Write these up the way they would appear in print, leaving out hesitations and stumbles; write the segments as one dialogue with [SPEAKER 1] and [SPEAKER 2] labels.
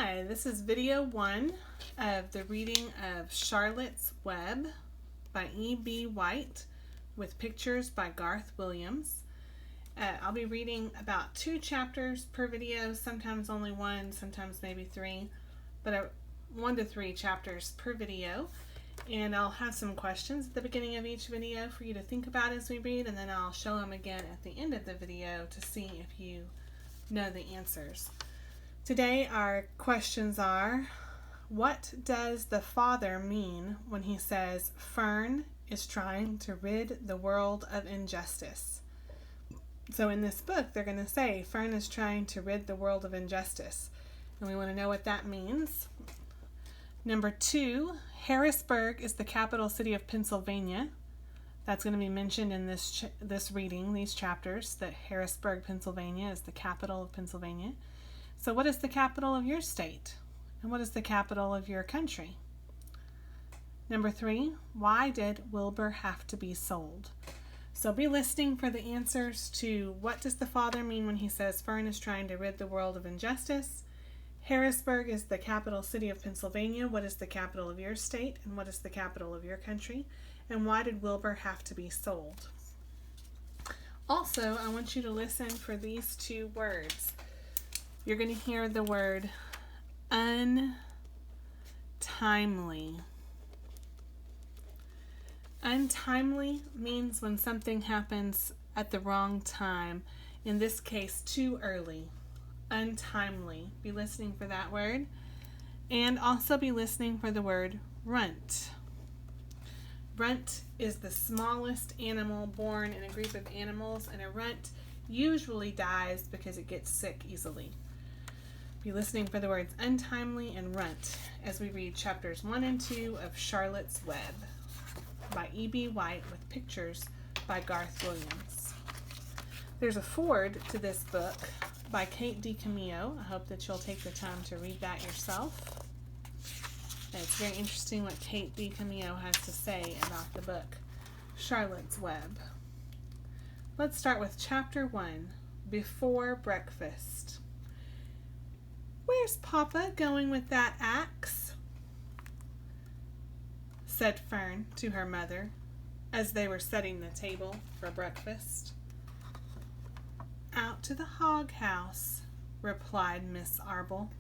[SPEAKER 1] Hi, this is video 1 of the reading of Charlotte's Web by E.B. White with pictures by Garth Williams. I'll be reading about 2 chapters per video, sometimes only 1, sometimes maybe 3, but 1 to 3 chapters per video. And I'll have some questions at the beginning of each video for you to think about as we read, and then I'll show them again at the end of the video to see if you know the answers. Today our questions are, what does the father mean when he says Fern is trying to rid the world of injustice? So in this book they're going to say Fern is trying to rid the world of injustice, and we want to know what that means. Number 2, Harrisburg is the capital city of Pennsylvania. That's going to be mentioned in this reading, these chapters, that Harrisburg, Pennsylvania is the capital of Pennsylvania. So what is the capital of your state? And what is the capital of your country? Number 3, why did Wilbur have to be sold? So be listening for the answers to what does the father mean when he says Fern is trying to rid the world of injustice? Harrisburg is the capital city of Pennsylvania. What is the capital of your state? And what is the capital of your country? And why did Wilbur have to be sold? Also, I want you to listen for these 2 words. You're going to hear the word untimely. Untimely means when something happens at the wrong time. In this case, too early. Untimely. Be listening for that word. And also be listening for the word runt. Runt is the smallest animal born in a group of animals, and a runt usually dies because it gets sick easily. Be listening for the words untimely and runt as we read chapters 1 and 2 of Charlotte's Web by E.B. White with pictures by Garth Williams. There's a foreword to this book by Kate DiCamillo. I hope that you'll take the time to read that yourself. And it's very interesting what Kate DiCamillo has to say about the book, Charlotte's Web. Let's start with chapter 1, Before Breakfast. "Where's Papa going with that axe?" said Fern to her mother as they were setting the table for breakfast. "Out to the hog house," replied Miss Arble.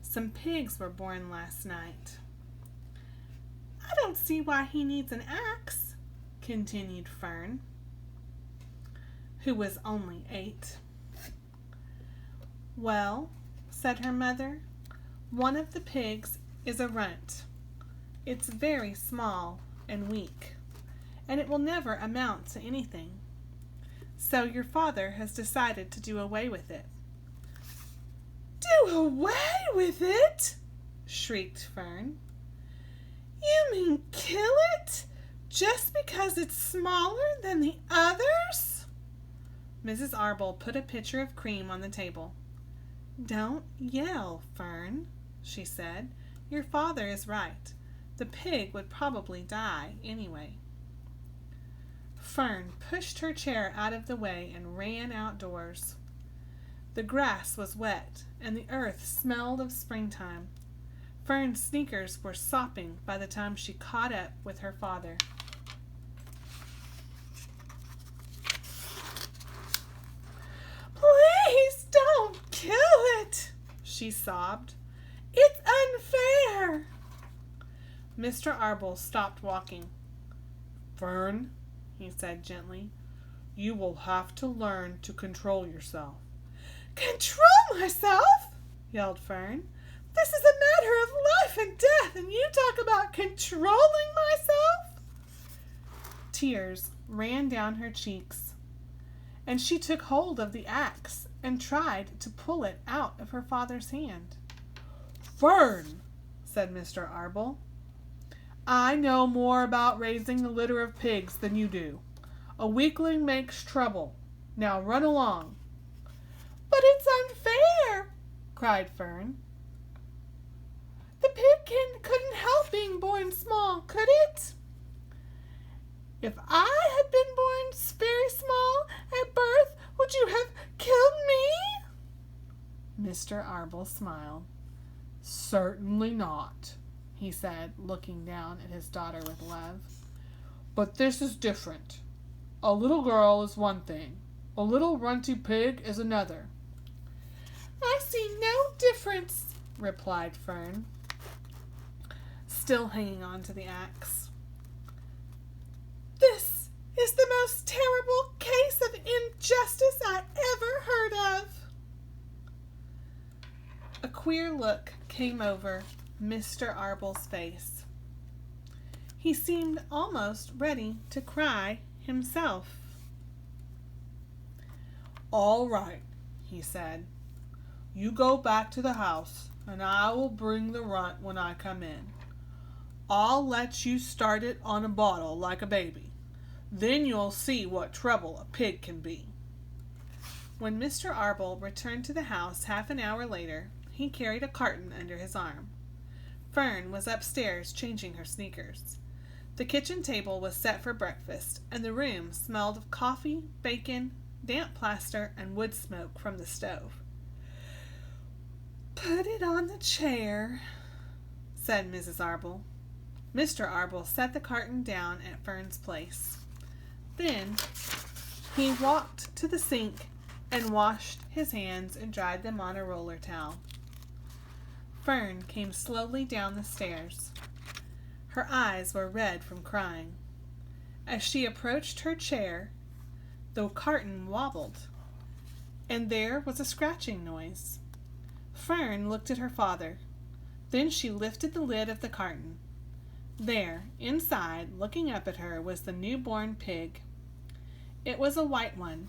[SPEAKER 1] "Some pigs were born last night." "I don't see why he needs an axe," continued Fern, who was only 8. "Well," said her mother, "one of the pigs is a runt. It's very small and weak, and it will never amount to anything. So your father has decided to do away with it." "Do away with it?" shrieked Fern. "You mean kill it just because it's smaller than the others?" Mrs. Arble put a pitcher of cream on the table. "Don't yell, Fern," she said. "Your father is right. The pig would probably die anyway." Fern pushed her chair out of the way and ran outdoors. The grass was wet, and the earth smelled of springtime. Fern's sneakers were sopping by the time she caught up with her father. "Please don't kill it," she sobbed. "It's unfair." Mr. Arble stopped walking. "Fern," he said gently, "you will have to learn to control yourself." "Control myself?" yelled Fern. "This is a matter of life and death, and you talk about controlling myself?" Tears ran down her cheeks, and she took hold of the axe and tried to pull it out of her father's hand. "Fern," said Mr. Arble, "I know more about raising a litter of pigs than you do. A weakling makes trouble. Now run along." "But it's unfair," cried Fern. "The pig couldn't help being born small, could it?" "If I had been born very small at birth, would you have killed me?" Mr. Arble smiled.
[SPEAKER 2] "Certainly not," he said, looking down at his daughter with love. "But this is different. A little girl is one thing. A little runty pig is another."
[SPEAKER 1] "I see no difference," replied Fern, still hanging on to the axe. "This is the most terrible case of injustice I ever heard of." A queer look came over Mr. Arbel's face. He seemed almost ready to cry himself.
[SPEAKER 2] "All right," he said. "You go back to the house, and I will bring the runt when I come in. I'll let you start it on a bottle like a baby. Then you'll see what trouble a pig can be."
[SPEAKER 1] When Mr. Arbel returned to the house half an hour later, he carried a carton under his arm. Fern was upstairs changing her sneakers. The kitchen table was set for breakfast, and the room smelled of coffee, bacon, damp plaster, and wood smoke from the stove. "Put it on the chair," said Mrs. Arbel. Mr. Arbel set the carton down at Fern's place. Then he walked to the sink and washed his hands and dried them on a roller towel. Fern came slowly down the stairs. Her eyes were red from crying. As she approached her chair, the carton wobbled, and there was a scratching noise. Fern looked at her father. Then she lifted the lid of the carton. There, inside, looking up at her, was the newborn pig. It was a white one.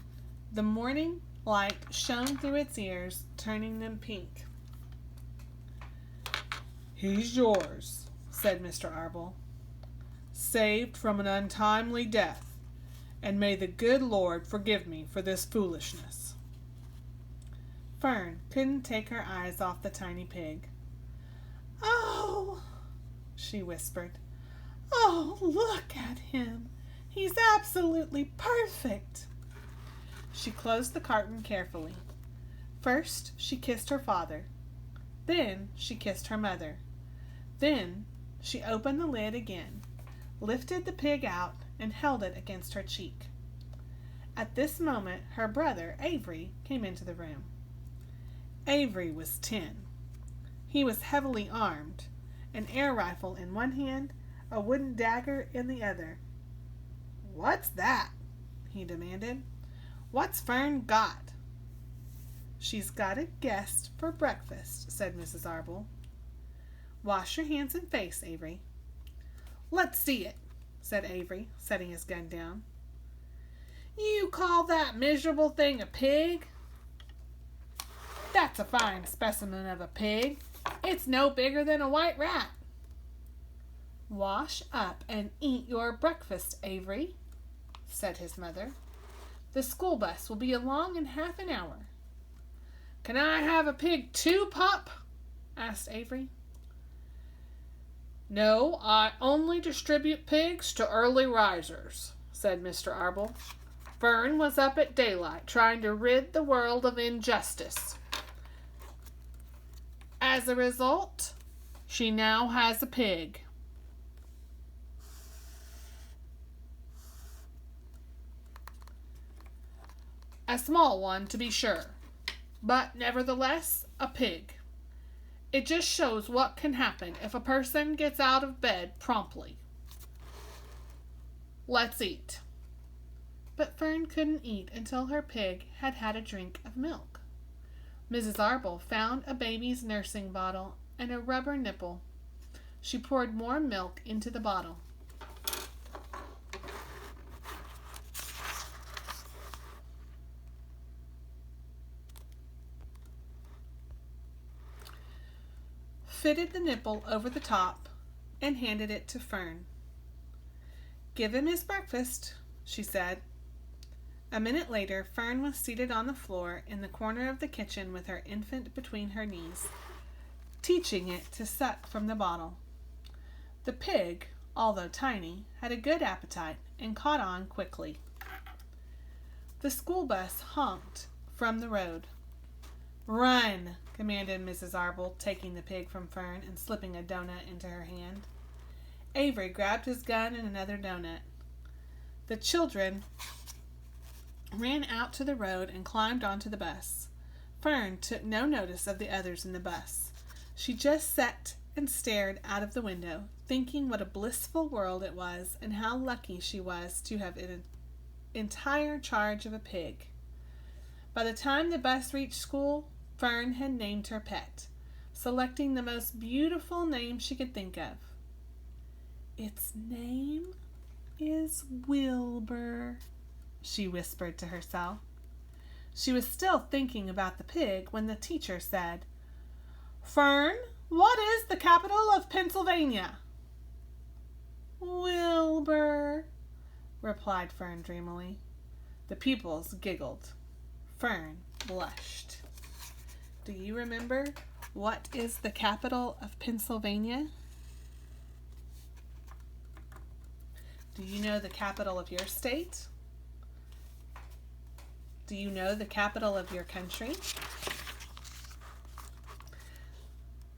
[SPEAKER 1] The morning light shone through its ears, turning them pink.
[SPEAKER 2] "He's yours," said Mr. Arbel. "Saved from an untimely death, and may the good Lord forgive me for this foolishness."
[SPEAKER 1] Fern couldn't take her eyes off the tiny pig. "Oh," she whispered. "Oh, look at him. He's absolutely perfect." She closed the carton carefully. First, she kissed her father. Then she kissed her mother. Then she opened the lid again, lifted the pig out, and held it against her cheek. At this moment, her brother, Avery, came into the room. Avery was 10. He was heavily armed, an air rifle in one hand, a wooden dagger in the other. "What's that?" he demanded. "What's Fern got?" "She's got a guest for breakfast," said Mrs. Arbel. "Wash your hands and face, Avery." "Let's see it," said Avery, setting his gun down. "You call that miserable thing a pig? That's a fine specimen of a pig. It's no bigger than a white rat." "Wash up and eat your breakfast, Avery," said his mother. "The school bus will be along in half an hour." "Can I have a pig too, Pop?" asked Avery. "No, I only distribute pigs to early risers," said Mr. Arbel. "Fern was up at daylight trying to rid the world of injustice. As a result, she now has a pig." "A small one, to be sure, but nevertheless a pig. It just shows what can happen if a person gets out of bed promptly. Let's eat." But Fern couldn't eat until her pig had had a drink of milk. Mrs. Arbel found a baby's nursing bottle and a rubber nipple. She poured more milk into the bottle. Fitted the nipple over the top, and handed it to Fern. "Give him his breakfast," she said. A minute later, Fern was seated on the floor in the corner of the kitchen with her infant between her knees, teaching it to suck from the bottle. The pig, although tiny, had a good appetite and caught on quickly. The school bus honked from the road. "Run," commanded Mrs. Arble, taking the pig from Fern and slipping a donut into her hand. Avery grabbed his gun and another donut. The children ran out to the road and climbed onto the bus. Fern took no notice of the others in the bus. She just sat and stared out of the window, thinking what a blissful world it was and how lucky she was to have an entire charge of a pig. By the time the bus reached school, Fern had named her pet, selecting the most beautiful name she could think of. "Its name is Wilbur," she whispered to herself. She was still thinking about the pig when the teacher said, "Fern, what is the capital of Pennsylvania?" "Wilbur," replied Fern dreamily. The pupils giggled. Fern blushed. Do you remember what is the capital of Pennsylvania? Do you know the capital of your state? Do you know the capital of your country?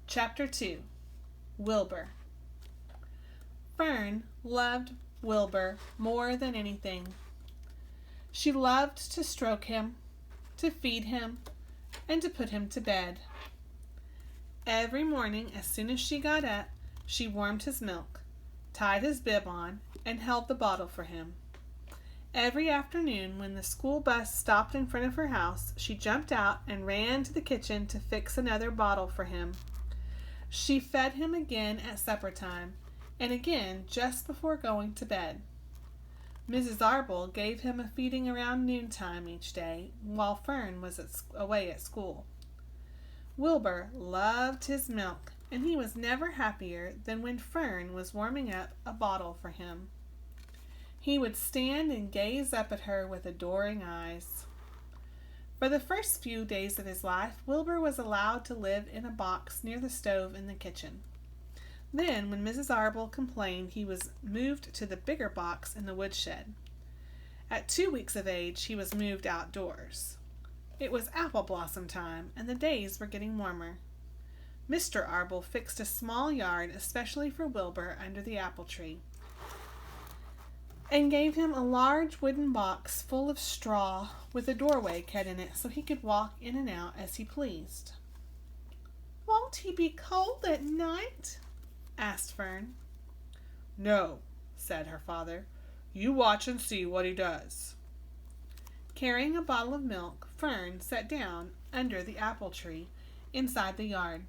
[SPEAKER 1] Chapter 2. Wilbur. Fern loved Wilbur more than anything. She loved to stroke him, to feed him, and to put him to bed. Every morning, as soon as she got up, she warmed his milk, tied his bib on, and held the bottle for him. Every afternoon, when the school bus stopped in front of her house, she jumped out and ran to the kitchen to fix another bottle for him. She fed him again at supper time, and again just before going to bed. Mrs. Arble gave him a feeding around noontime each day, while Fern was away at school. Wilbur loved his milk, and he was never happier than when Fern was warming up a bottle for him. He would stand and gaze up at her with adoring eyes. For the first few days of his life, Wilbur was allowed to live in a box near the stove in the kitchen. Then, when Mrs. Arble complained, he was moved to the bigger box in the woodshed. At 2 weeks of age, he was moved outdoors. It was apple blossom time, and the days were getting warmer. Mr. Arble fixed a small yard especially for Wilbur under the apple tree, and gave him a large wooden box full of straw with a doorway cut in it so he could walk in and out as he pleased. "Won't he be cold at night?" asked Fern. "No," said her father. "You watch and see what he does." Carrying a bottle of milk, Fern sat down under the apple tree inside the yard.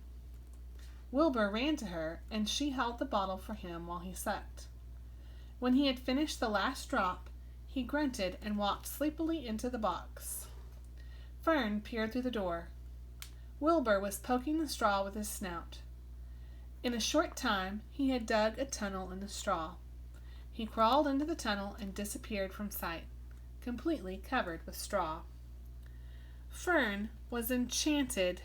[SPEAKER 1] Wilbur ran to her, and she held the bottle for him while he sucked. When he had finished the last drop, he grunted and walked sleepily into the box. Fern peered through the door. Wilbur was poking the straw with his snout. In a short time, he had dug a tunnel in the straw. He crawled into the tunnel and disappeared from sight, completely covered with straw. Fern was enchanted.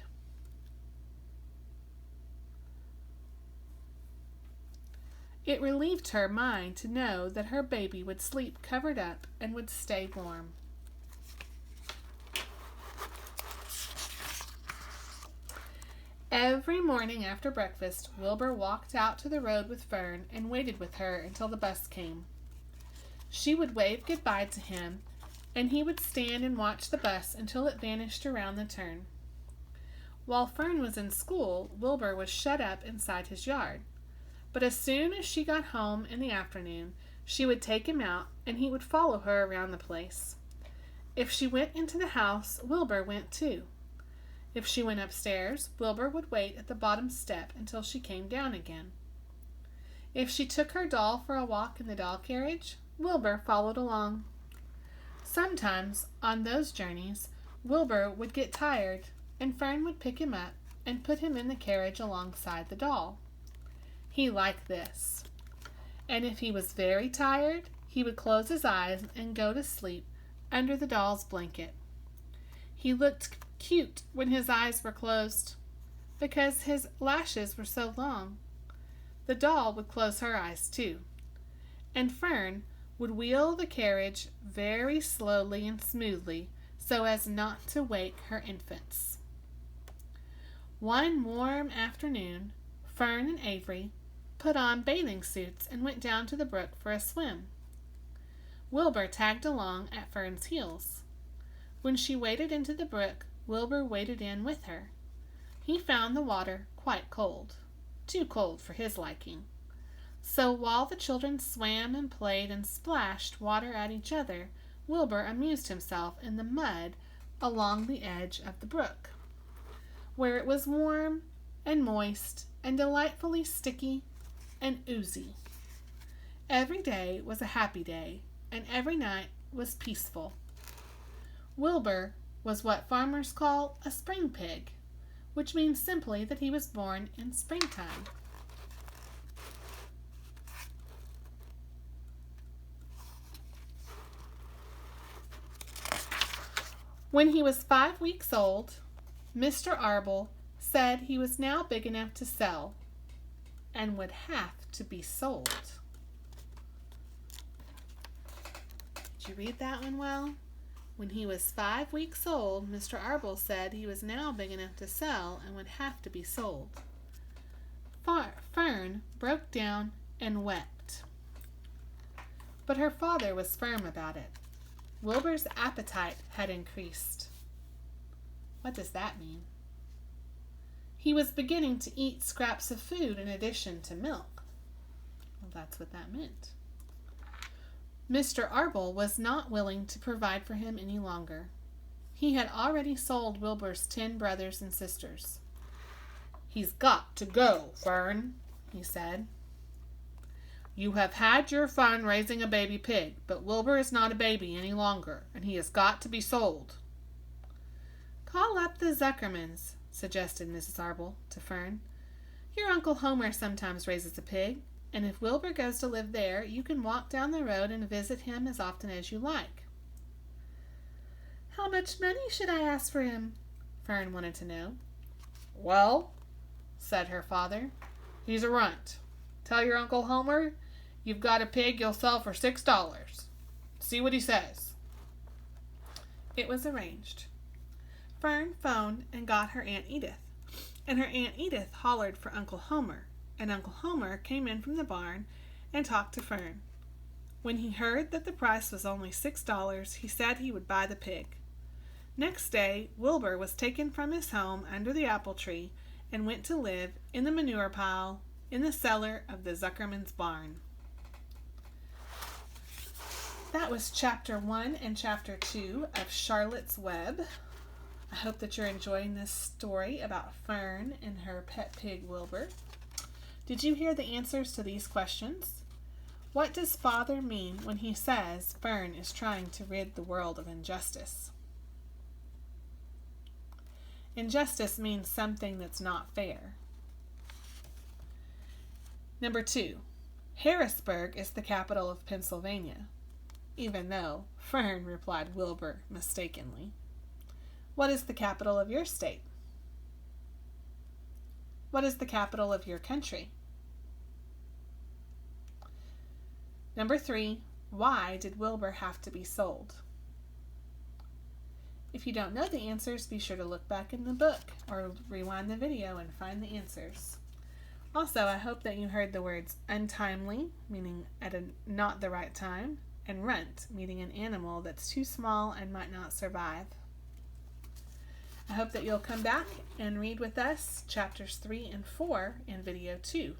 [SPEAKER 1] It relieved her mind to know that her baby would sleep covered up and would stay warm. Every morning after breakfast, Wilbur walked out to the road with Fern and waited with her until the bus came. She would wave goodbye to him, and he would stand and watch the bus until it vanished around the turn. While Fern was in school, Wilbur was shut up inside his yard. But as soon as she got home in the afternoon, she would take him out, and he would follow her around the place. If she went into the house, Wilbur went too. If she went upstairs, Wilbur would wait at the bottom step until she came down again. If she took her doll for a walk in the doll carriage, Wilbur followed along. Sometimes, on those journeys, Wilbur would get tired, and Fern would pick him up and put him in the carriage alongside the doll. He liked this. And if he was very tired, he would close his eyes and go to sleep under the doll's blanket. He looked cute when his eyes were closed, because his lashes were so long. The doll would close her eyes too, and Fern would wheel the carriage very slowly and smoothly so as not to wake her infants. One warm afternoon, Fern and Avery put on bathing suits and went down to the brook for a swim. Wilbur tagged along at Fern's heels. When she waded into the brook, Wilbur waded in with her. He found the water quite cold, too cold for his liking. So while the children swam and played and splashed water at each other, Wilbur amused himself in the mud along the edge of the brook, where it was warm and moist and delightfully sticky and oozy. Every day was a happy day, and every night was peaceful. Wilbur was what farmers call a spring pig, which means simply that he was born in springtime. When he was 5 weeks old, Mr. Arble said he was now big enough to sell and would have to be sold. Did you read that one well? When he was 5 weeks old, Mr. Arble said he was now big enough to sell and would have to be sold. Fern broke down and wept. But her father was firm about it. Wilbur's appetite had increased. What does that mean? He was beginning to eat scraps of food in addition to milk. Well, that's what that meant. Mr. Arble was not willing to provide for him any longer. He had already sold Wilbur's 10 brothers and sisters. "He's got to go, Fern," he said. "You have had your fun raising a baby pig, but Wilbur is not a baby any longer, and he has got to be sold." "Call up the Zuckermans," suggested Mrs. Arble to Fern. "Your Uncle Homer sometimes raises a pig, and if Wilbur goes to live there, you can walk down the road and visit him as often as you like." "How much money should I ask for him?" Fern wanted to know. "Well," said her father, "he's a runt. Tell your Uncle Homer you've got a pig you'll sell for $6. See what he says." It was arranged. Fern phoned and got her Aunt Edith, and her Aunt Edith hollered for Uncle Homer, and Uncle Homer came in from the barn and talked to Fern. When he heard that the price was only $6, he said he would buy the pig. Next day, Wilbur was taken from his home under the apple tree and went to live in the manure pile in the cellar of the Zuckerman's barn. That was Chapter 1 and Chapter 2 of Charlotte's Web. I hope that you're enjoying this story about Fern and her pet pig Wilbur. Did you hear the answers to these questions? What does Father mean when he says Fern is trying to rid the world of injustice? Injustice means something that's not fair. Number 2, Harrisburg is the capital of Pennsylvania, even though Fern replied Wilbur mistakenly. What is the capital of your state? What is the capital of your country? Number 3, why did Wilbur have to be sold? If you don't know the answers, be sure to look back in the book or rewind the video and find the answers. Also, I hope that you heard the words untimely, meaning at not the right time, and runt, meaning an animal that's too small and might not survive. I hope that you'll come back and read with us chapters 3 and 4 in video 2.